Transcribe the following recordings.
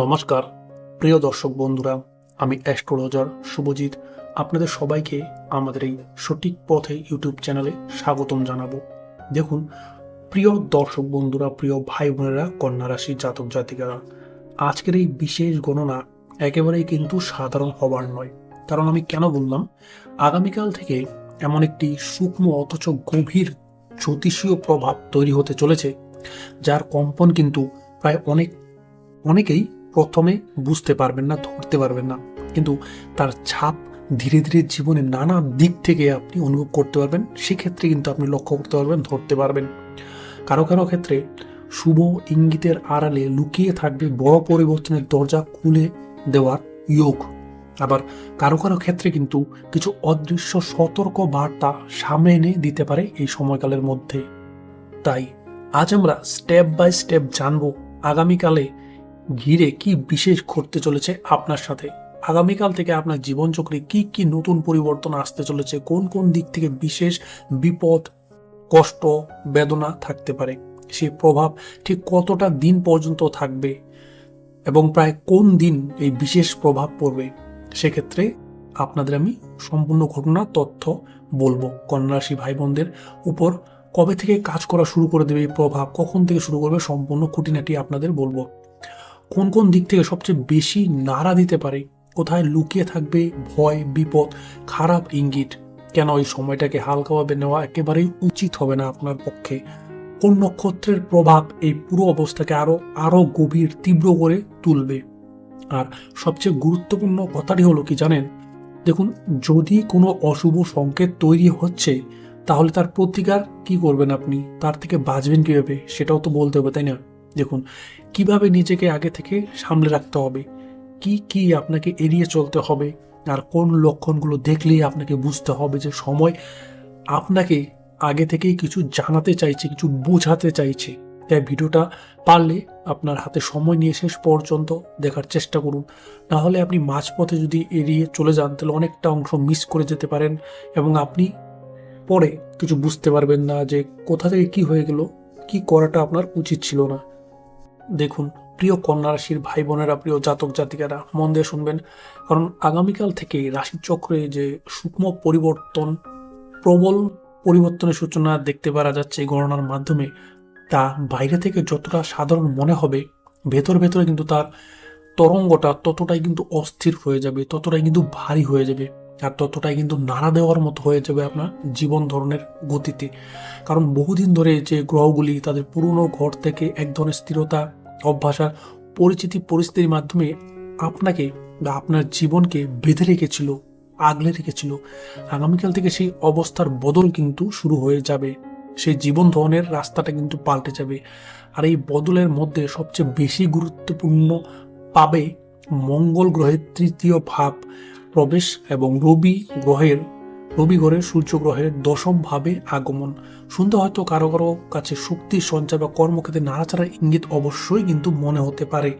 নমস্কার প্রিয় দর্শক বন্ধুরা, আমি অ্যাস্ট্রোলজার শুভজিৎ আপনাদের সবাইকে আমাদের এই সঠিক পথে ইউটিউব চ্যানেলে স্বাগতম জানাবো। দেখুন প্রিয় দর্শক বন্ধুরা, প্রিয় ভাই বোনেরা, কন্যা রাশি জাতক জাতিকারা, আজকের এই বিশেষ গণনা একেবারেই কিন্তু সাধারণ হবার নয়। কারণ আমি কেন বললাম, আগামীকাল থেকে এমন একটি সূক্ষ্ম অথচ গভীর জ্যোতিষীয় প্রভাব তৈরি হতে চলেছে, যার কম্পন কিন্তু প্রায় অনেকেই প্রথমে বুঝতে পারবেন না, ধরতে পারবেন না, কিন্তু তার ছাপ ধীরে ধীরে জীবনে নানা দিক থেকে আপনি অনুভব করতে পারবেন। সেক্ষেত্রে কিন্তু আপনি লক্ষ্য করতে পারবেন, ধরতে পারবেন। কারো কারো ক্ষেত্রে শুভ ইঙ্গিতের আড়ালে লুকিয়ে থাকবে বড় পরিবর্তনের দরজা খুলে দেওয়ার যোগ। আবার কারো কারো ক্ষেত্রে কিন্তু কিছু অদৃশ্য সতর্ক বার্তা সামনে এনে দিতে পারে এই সময়কালের মধ্যে। তাই আজ আমরা স্টেপ বাই স্টেপ জানবো আগামীকালে ঘিরে কি বিশেষ ঘটতে চলেছে আপনার সাথে। আগামীকাল থেকে আপনার জীবনচক্রে কি কি নতুন পরিবর্তন আসতে চলেছে, কোন কোন দিক থেকে বিশেষ বিপদ, কষ্ট, বেদনা থাকতে পারে, সেই প্রভাব ঠিক কতটা দিন পর্যন্ত থাকবে এবং প্রায় কোন দিন এই বিশেষ প্রভাব পড়বে, সেক্ষেত্রে আপনাদের আমি সম্পূর্ণ ঘটনা তথ্য বলবো। কন্যা রাশি ভাই বোনদের উপর কবে থেকে কাজ করা শুরু করে দেবে এই প্রভাব, কখন থেকে শুরু করবে, সম্পূর্ণ খুঁটিনাটি আপনাদের বলবো। কোন কোন দিক থেকে সবচেয়ে বেশি নাড়া দিতে পারে, কোথায় লুকিয়ে থাকবে ভয়, বিপদ, খারাপ ইঙ্গিত, কেন এই সময়টাকে হালকাভাবে নেওয়া একেবারেই উচিত হবে না আপনার পক্ষে, কোন নক্ষত্রের প্রভাব এই পুরো অবস্থাকে আরো গভীর, তীব্র করে তুলবে। আর সবচেয়ে গুরুত্বপূর্ণ কথাটি হলো কি জানেন, দেখুন যদি কোনো অশুভ সংকেত তৈরি হচ্ছে, তাহলে তার প্রতিকার কি করবেন আপনি, তার থেকে বাঁচবেন কিভাবে সেটাও তো বলতে হবে, তাই না? দেখুন কিভাবে নিজেকে আগে থেকে সামলে রাখতে হবে, কি কি আপনাকে এড়িয়ে চলতে হবে, আর কোন লক্ষণগুলো দেখলেই আপনাকে বুঝতে হবে যে সময় আপনাকে আগে থেকেই কিছু জানাতে চাইছে, কিছু বোঝাতে চাইছে। তাই ভিডিওটা পারলে আপনার হাতে সময় নিয়ে শেষ পর্যন্ত দেখার চেষ্টা করুন। নাহলে আপনি মাঝপথে যদি এড়িয়ে চলে যান, তাহলে অনেকটা অংশ মিস করে যেতে পারেন এবং আপনি পরে কিছু বুঝতে পারবেন না যে কোথা থেকে কি হয়ে গেল, কি করাটা আপনার উচিত ছিল না। দেখুন প্রিয় কন্যা রাশির ভাই বোনেরা, প্রিয় জাতক জাতিকারা, মন দিয়ে শুনবেন, কারণ আগামীকাল থেকে রাশিচক্রে যে সূক্ষ্ম পরিবর্তন, প্রবল পরিবর্তনের সূচনা দেখতে পারা যাচ্ছে এই গণনার মাধ্যমে, তা বাইরে থেকে যতটা সাধারণ মনে হবে, ভেতরে ভেতরে কিন্তু তার তরঙ্গটা ততটাই কিন্তু অস্থির হয়ে যাবে, ততটাই কিন্তু ভারী হয়ে যাবে, আর ততটাই কিন্তু নাড়া দেওয়ার মতো হয়ে যাবে আপনার জীবন ধরনের গতিতে। কারণ বহুদিন ধরে যে গ্রহগুলি তাদের পুরনো ঘর থেকে এক ধরনের স্থিরতা, অভ্যাস আর পরিচিতি পরিস্থিতির মাধ্যমে আপনাকে বা আপনার জীবনকে বেঁধে রেখেছিল, আগলে রেখেছিল, আগামীকাল থেকে সেই অবস্থার বদল কিন্তু শুরু হয়ে যাবে। সেই জীবন ধরনের রাস্তাটা কিন্তু পাল্টে যাবে। আর এই বদলের মধ্যে সবচেয়ে বেশি গুরুত্বপূর্ণ পাবে মঙ্গল গ্রহের তৃতীয় ভাব প্রবেশ এবং রবি গ্রহের সূর্য গ্রহের দশম ভাবে আগমন। শুনতে হয়তো কারো কারো কাছে শক্তির সঞ্চার বা কর্মক্ষেত্রে নাড়াচাড়ার ইঙ্গিত অবশ্যই কিন্তু মনে হতে পারে,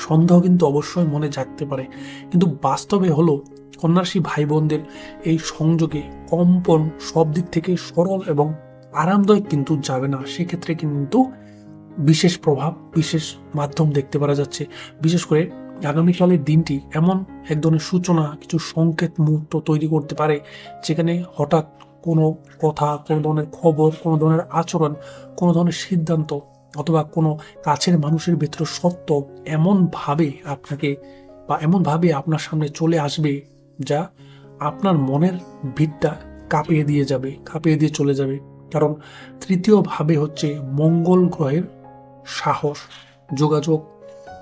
সন্দেহ কিন্তু অবশ্যই মনে জাগতে পারে, কিন্তু বাস্তবে হলো কন্যারাশি ভাই বোনদের এই সংযোগে কম্পন সব দিক থেকে সরল এবং আরামদায়ক কিন্তু যাবে না। সেক্ষেত্রে কিন্তু বিশেষ প্রভাব, বিশেষ মাধ্যম দেখতে পারা যাচ্ছে। বিশেষ করে আগামীকালের দিনটি এমন এক ধরনের সূচনা, কিছু সংকেত মুহূর্ত তৈরি করতে পারে, যেখানে হঠাৎ কোনো কথা, কোনো ধরনের খবর, কোনো ধরনের আচরণ, কোনো ধরনের সিদ্ধান্ত অথবা কোনো কাছের মানুষের ভেতরে সত্য এমনভাবে আপনাকে বা এমনভাবে আপনার সামনে চলে আসবে, যা আপনার মনের ভিতটা কাঁপিয়ে দিয়ে চলে যাবে। কারণ তৃতীয় ভাবে হচ্ছে মঙ্গল গ্রহের সাহস, যোগাযোগ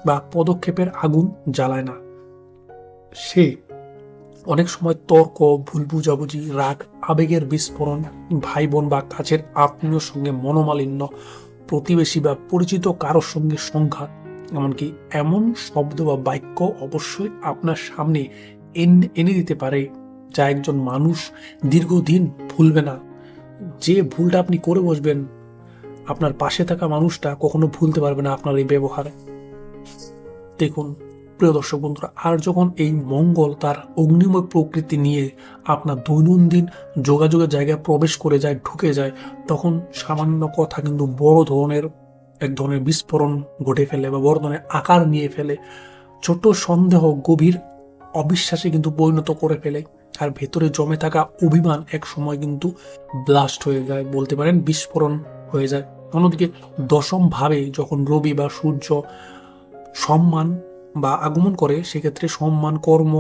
বা পদক্ষেপের আগুন জ্বালায় না। সে অনেক সময় তর্ক, ভুল বুঝাবুঝি, রাগ, আবেগের বিস্ফোরণ, ভাই বোন বা কাছের আত্মীয়র সঙ্গে মনোমালিন্য, প্রতিবেশী বা পরিচিত কারোর সঙ্গে সংঘাত, এমনকি এমন শব্দ বা বাক্য অবশ্যই আপনার সামনে এনে দিতে পারে, যা একজন মানুষ দীর্ঘদিন ভুলবে না। যে ভুলটা আপনি করে বসবেন, আপনার পাশে থাকা মানুষটা কখনো ভুলতে পারবে না আপনার এই ব্যবহার। দেখুন প্রিয় দর্শক বন্ধুরা, আর যখন এই মঙ্গল তার অগ্নিময় প্রকৃতি নিয়ে আপনার দৈনন্দিন যোগাযোগের জায়গায় প্রবেশ করে যায়, ঢুকে যায়, তখন সামান্য কথা কিন্তু বড় ধরনের এক ধরনের বিস্ফোরণ ঘটে ফেলে বা বড় ধরনের আকার নিয়ে ফেলে। ছোট সন্দেহ গভীর অবিশ্বাসে কিন্তু পরিণত করে ফেলে, আর ভেতরে জমে থাকা অভিমান এক সময় কিন্তু ব্লাস্ট হয়ে যায়, বলতে পারেন বিস্ফোরণ হয়ে যায়। অন্যদিকে দশম ভাবে যখন রবি বা সূর্য সম্মান বা আগমন করে, সেক্ষেত্রে সম্মান, কর্ম,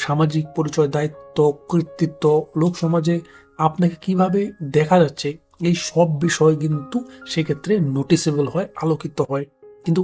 সামাজিক পরিচয়, দায়িত্ব, কর্তৃত্ব, লোক সমাজে আপনাকে কিভাবে দেখা যাচ্ছে, এই সব বিষয় কিন্তু সেক্ষেত্রে নোটিসেবল হয়, আলোকিত হয়। কিন্তু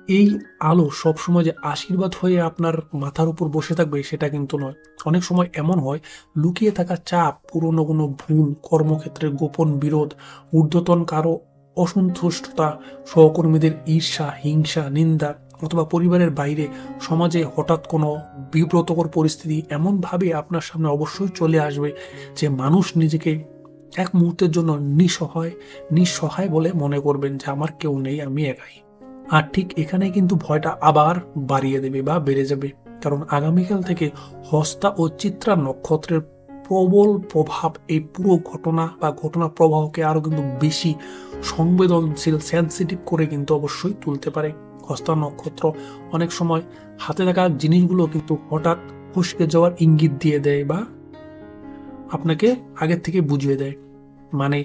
এই আলো সবসময় যে আশীর্বাদ হয়ে আপনার মাথার উপর বসে থাকবে সেটা কিন্তু নয়। অনেক সময় এমন হয়, লুকিয়ে থাকা চাপ, পুরনো কোনো ভুল, কর্মক্ষেত্রে গোপন বিরোধ, ঊর্ধ্বতন কারো অসন্তুষ্টতা, সহকর্মীদের ঈর্ষা, হিংসা, নিন্দা, অথবা পরিবারের বাইরে সমাজে হঠাৎ কোনো বিব্রতকর পরিস্থিতি এমনভাবে আপনার সামনে অবশ্যই চলে আসবে যে মানুষ নিজেকে এক মুহূর্তের জন্য নিঃসহায় বলে মনে করবেন যে আমার কেউ নেই, আমি একাই। আর ঠিক এখানে কিন্তু ভয়টা আবার বাড়িয়ে দেবে বা বেড়ে যাবে, কারণ আগামীকাল থেকে হস্তা ও চিত্রা নক্ষত্রের প্রবল প্রভাব এই পুরো ঘটনা বা ঘটনা প্রবাহকে আরো কিন্তু বেশি সংবেদনশীল, সেন্সিটিভ করে কিন্তু অবশ্যই তুলতে পারে। হস্তা নক্ষত্র অনেক সময় হাতে থাকা জিনিসগুলো কিন্তু হঠাৎ ফসকে যাওয়ার ইঙ্গিত দিয়ে দেয় বা আপনাকে আগের থেকে বুঝিয়ে দেয়। মানে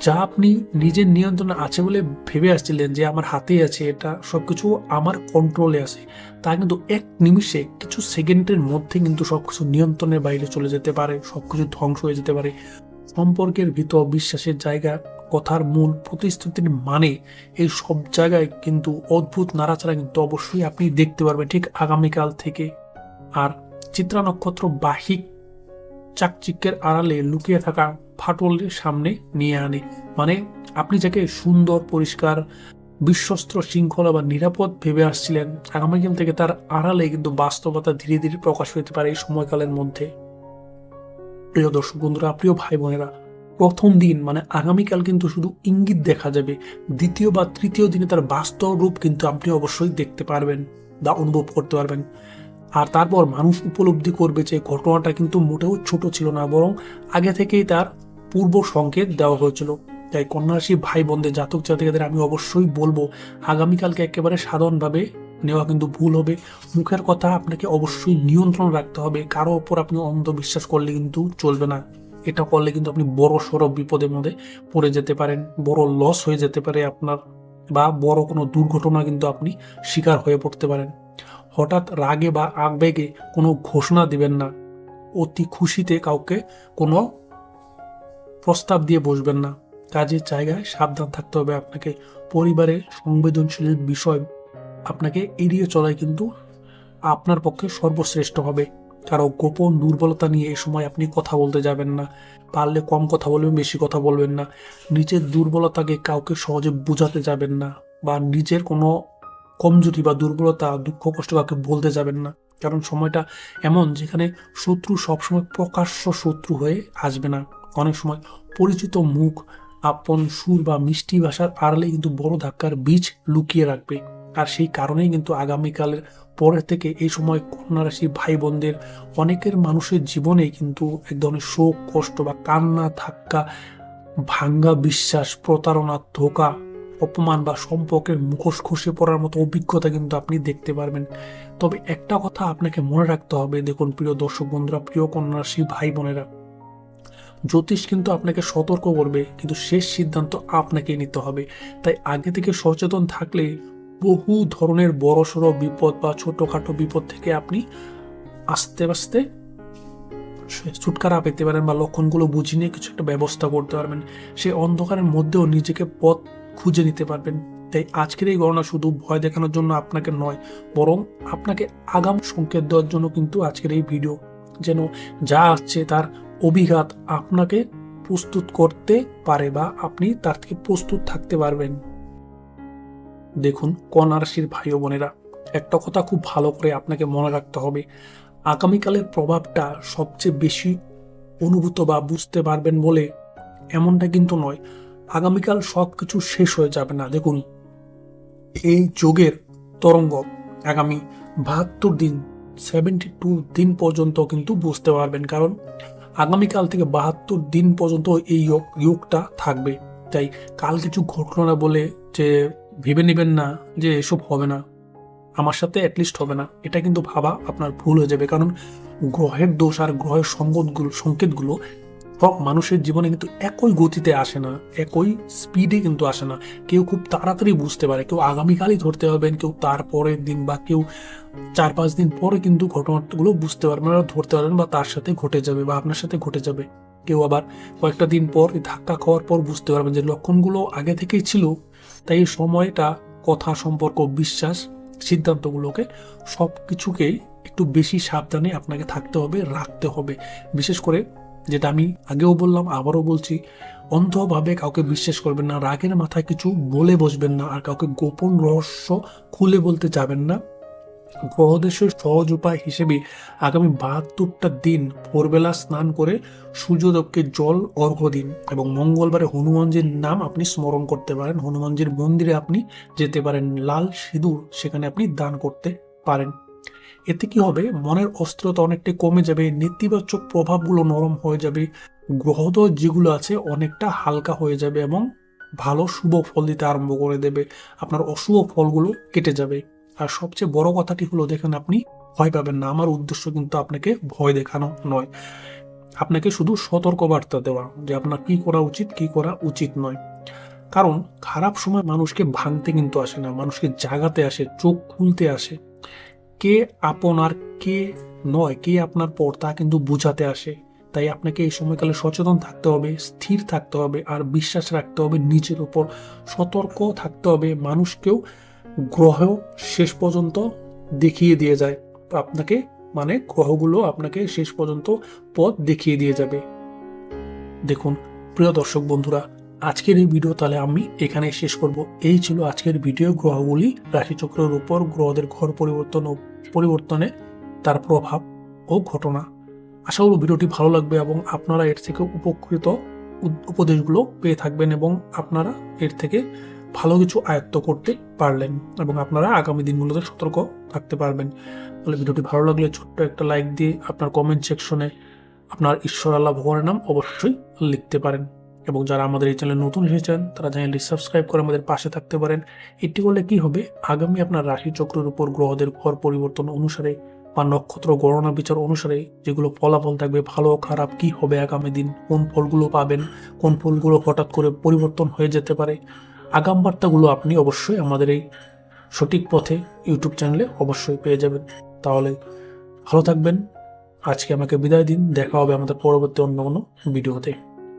যা আপনি নিজের নিয়ন্ত্রণে আছে বলে ভেবে আসছিলেন যে আমার হাতেই আছে, এটা সবকিছু আমার কন্ট্রোলে আছে, তা কিন্তু এক নিমিষে, কিছু সেকেন্ডের মধ্যে কিন্তু সবকিছু নিয়ন্ত্রণের বাইরে চলে যেতে পারে, সবকিছু ধ্বংস হয়ে যেতে পারে। সম্পর্কের ভিতর, বিশ্বাসের জায়গা, কথার মূল, প্রতিশ্রুতির মানে, এই সব জায়গায় কিন্তু অদ্ভুত নাড়াচাড়া কিন্তু অবশ্যই আপনি দেখতে পারবেন ঠিক আগামীকাল থেকে। আর চিত্রা নক্ষত্র বাহিক চাকচিক্যের আড়ালে লুকিয়ে থাকা ফাটলের সামনে নিয়ে আনে। মানে আপনি যাকে সুন্দর, পরিষ্কার, বিশ্বস্ত, শৃঙ্খলা বা নিরাপদ ভেবে আসছিলেন, আগামীকাল থেকে তার আড়ালে কিন্তু বাস্তবতা ধীরে ধীরে প্রকাশ হতে পারে এই সময়কালের মধ্যে। প্রিয় দর্শক বন্ধুরা, প্রিয় ভাই বোনেরা, প্রথম দিন মানে আগামীকাল কিন্তু শুধু ইঙ্গিত দেখা যাবে, দ্বিতীয় বা তৃতীয় দিনে তার বাস্তব রূপ কিন্তু আপনি অবশ্যই দেখতে পারবেন বা অনুভব করতে পারবেন। আর তারপর মানুষ উপলব্ধি করবে যে ঘটনাটা কিন্তু মোটেও ছোট ছিল না, বরং আগে থেকেই তার পূর্ব সংকেত দেওয়া হয়েছিল। তাই কন্যা রাশি ভাই বোনদের, জাতক জাতিকাদের আমি অবশ্যই বলবো, আগামীকালকে একেবারে সাধারণভাবে নেওয়া কিন্তু ভুল হবে। মুখের কথা আপনাকে অবশ্যই নিয়ন্ত্রণ রাখতে হবে, কারো ওপর আপনি অন্ধবিশ্বাস করলে কিন্তু চলবে না। এটা করলে কিন্তু আপনি বড় সড় বিপদের মধ্যে পড়ে যেতে পারেন, বড় লস হয়ে যেতে পারে আপনার, বা বড় কোনো দুর্ঘটনা কিন্তু আপনি শিকার হয়ে পড়তে পারেন। হঠাৎ রাগে বা আবেগে কোনো ঘোষণা দিবেন না। অতি খুশিতে কাউকে কোনো প্রস্তাব দিয়ে বসবেন না। কাজের জায়গায় সাবধান থাকতে হবে আপনাকে। পরিবারের সংবেদনশীল বিষয় আপনাকে এড়িয়ে চলাই কিন্তু আপনার পক্ষে সর্বশ্রেষ্ঠ হবে। কারো গোপন দুর্বলতা নিয়ে এই সময় আপনি কথা বলতে যাবেন না। পারলে কম কথা বলবেন, বেশি কথা বলবেন না। নিজের দুর্বলতাকে কাউকে সহজে বোঝাতে যাবেন না, বা নিজের কোনো কমজোরি বা দুর্বলতা, দুঃখ কষ্ট কাউকে বলতে যাবেন না। কারণ সময়টা এমন যেখানে শত্রু সবসময় প্রকাশ্য শত্রু হয়ে আসবে না। অনেক সময় পরিচিত মুখ, আপন সুর বা মিষ্টি ভাষার আড়ালে কিন্তু বড় ধাক্কার বীজ লুকিয়ে রাখবে। আর সেই কারণেই কিন্তু আগামীকালের পরের থেকে এই সময় কন্যা রাশি ভাই বোনদের অনেকের মানুষের জীবনে কিন্তু এক ধরনের শোক, কষ্ট বা কান্না, ধাক্কা, ভাঙ্গা বিশ্বাস, প্রতারণা, ধোঁকা, অপমান বা সম্পর্কের মুখোশ খসে পড়ার মতো অভিজ্ঞতা কিন্তু আপনি দেখতে পারবেন। তবে একটা কথা আপনাকে মনে রাখতে হবে, দেখুন প্রিয় দর্শক বন্ধুরা, প্রিয় কন্যা রাশি ভাই বোনেরা, জ্যোতিষ কিন্তু আপনাকে সতর্ক করবে, কিন্তু শেষ সিদ্ধান্ত আপনাকেই নিতে হবে। তাই আগে থেকে সচেতন থাকলে বহু ধরনের বড়সড় বিপদ বা ছোটখাটো বিপদ থেকে আপনি আস্তে আস্তে ছুটকারা পেতে পারেন, বা লক্ষণগুলো বুঝে নিয়ে কিছু একটা ব্যবস্থা করতে পারবেন। সেই অন্ধকারের মধ্যেও নিজেকে পথ খুঁজে নিতে পারবেন। তাই আজকের এই গণনা শুধু ভয় দেখানোর জন্য আপনাকে নয়, বরং আপনাকে আগাম সংকেত দেওয়ার জন্য কিন্তু আজকের এই ভিডিও, যেন যা আসছে তার অভিঘাত আপনাকে প্রস্তুত করতে পারে বা আপনি তার থেকে প্রস্তুত থাকতে পারবেন। দেখুন কন্যা রাশির ভাই ও বোনেরা, একটা কথা খুব ভালো করে আপনাকে মনে রাখতে হবে, আগামীকালের প্রভাবটা সবচেয়ে বেশি অনুভূত বা বুঝতে পারবেন বলে এমনটা কিন্তু নয়। আগামীকাল সবকিছু শেষ হয়ে যাবে না। দেখুন এই যোগের তরঙ্গ আগামী 72 দিন, 72 দিন পর্যন্ত কিন্তু বুঝতে পারবেন, কারণ আগামীকাল থেকে 72 দিন পর্যন্ত এই যোগটা থাকবে। তাই কাল কিছু ঘটনা বলে যে ভেবে নেবেন না যে এসব হবে না। আমার সাথে অ্যাটলিস্ট হবে না, এটা কিন্তু ভাবা আপনার ভুল হয়ে যাবে। কারণ গ্রহের দোষ আর গ্রহের সংকেতগুলো সব মানুষের জীবনে কিন্তু একই গতিতে আসে না, একই স্পিডে কিন্তু আসে না। কেউ খুব তাড়াতাড়ি বুঝতে পারে, কেউ আগামীকালই ধরতে পারবেন, কেউ তার পরের দিন বা কেউ 4-5 দিন পরে কিন্তু ঘটনাগুলো বুঝতে পারবেন বা ধরতে পারবেন, বা তার সাথে ঘটে যাবে বা আপনার সাথে ঘটে যাবে। কেউ আবার কয়েকটা দিন পর ধাক্কা খাওয়ার পর বুঝতে পারবেন যে লক্ষণগুলো আগে থেকেই ছিল। তাই এই সময়টা কথা, সম্পর্ক, বিশ্বাস, সিদ্ধান্তগুলোকে সব কিছুকেই একটু বেশি সাবধানে আপনাকে থাকতে হবে, রাখতে হবে। বিশেষ করে যেটা আমি আগেও বললাম, আবারও বলছি, অন্ধভাবে কাউকে বিশ্বাস করবেন না, রাগের মাথায় কিছু বলে বসবেন না, আর কাউকে গোপন রহস্য খুলে বলতে যাবেন না। গ্রহদেশের সহজ উপায় হিসেবে আগামী 72টা দিন ভোরবেলা স্নান করে সূর্যদেবকে জল অর্ঘ্য দিন, এবং মঙ্গলবারে হনুমানজির নাম আপনি স্মরণ করতে পারেন। হনুমানজির মন্দিরে আপনি যেতে পারেন, লাল সিঁদুর সেখানে আপনি দান করতে পারেন। এতে কি হবে, মনের অস্থিরতা অনেকটাই কমে যাবে, নেতিবাচক প্রভাবগুলো নরম হয়ে যাবে, গ্রহদোষ যেগুলো আছে অনেকটা হালকা হয়ে যাবে, এবং ভালো শুভ ফল দিতে আরম্ভ করে দেবে। আপনার অশুভ ফলগুলো কেটে যাবে। আর সবচেয়ে বড় কথাটি হলো, দেখেন, আপনি ভয় পাবেন না। আমার উদ্দেশ্য কিন্তু আপনাকে ভয় দেখানো নয়, আপনাকে শুধু সতর্কবার্তা দেওয়া যে আপনার কি করা উচিত, কি করা উচিত নয়। কারণ খারাপ সময় মানুষকে ভাঙতে কিন্তু আসে না, মানুষকে জাগাতে আসে, চোখ খুলতে আসে। কে আপন আর কে নয়, কে আপনার পর, তা কিন্তু বুঝাতে আসে। তাই আপনাকে এই সময়কালে সচেতন থাকতে হবে, স্থির থাকতে হবে, আর বিশ্বাস রাখতে হবে নিজের উপর, সতর্ক থাকতে হবে। মানুষকেও গ্রহ শেষ পর্যন্ত দেখিয়ে দিয়ে যায় আপনাকে, মানে গ্রহগুলো আপনাকে শেষ পর্যন্ত পথ দেখিয়ে দিয়ে যাবে। দেখুন প্রিয় দর্শক বন্ধুরা, আজকের এই ভিডিও তাহলে আমি এখানে শেষ করব। এই ছিল আজকের ভিডিও, গ্রহগুলি, রাশিচক্রের উপর গ্রহদের ঘর পরিবর্তনে তার প্রভাব ও ঘটনা। আশা করি ভিডিওটি ভালো লাগবে এবং আপনারা এর থেকে উপকৃত উপদেশগুলো পেয়ে থাকবেন, এবং আপনারা এর থেকে ভালো কিছু আয়ত্ত করতে পারলেন, এবং আপনারা আগামী দিনগুলোতে সতর্ক থাকতে পারবেন। তাহলে ভিডিওটি ভালো লাগলে ছোট্ট একটা লাইক দিয়ে আপনার কমেন্ট সেকশনে আপনার ঈশ্বর আল্লাহ ভগবানের নাম অবশ্যই লিখতে পারেন। এবং যারা আমাদের এই চ্যানেলে নতুন এসেছেন তারা চ্যানেলটি সাবস্ক্রাইব করে আমাদের পাশে থাকতে পারেন। এটি করলে কি হবে, আগামী আপনার রাশিচক্রের উপর গ্রহদের ঘর পরিবর্তন অনুসারে বা নক্ষত্র গণনা বিচার অনুসারে যেগুলো ফলাফল থাকবে, ভালো খারাপ কি হবে আগামী দিন, কোন ফলগুলো পাবেন, কোন ফলগুলো হঠাৎ করে পরিবর্তন হয়ে যেতে পারে, আগাম বার্তাগুলো আপনি অবশ্যই আমাদের এই সঠিক পথে ইউটিউব চ্যানেলে অবশ্যই পেয়ে যাবেন। তাহলে ভালো থাকবেন, আজকে আমাকে বিদায় দিন, দেখা হবে আমাদের পরবর্তী অন্য কোনো ভিডিওতে।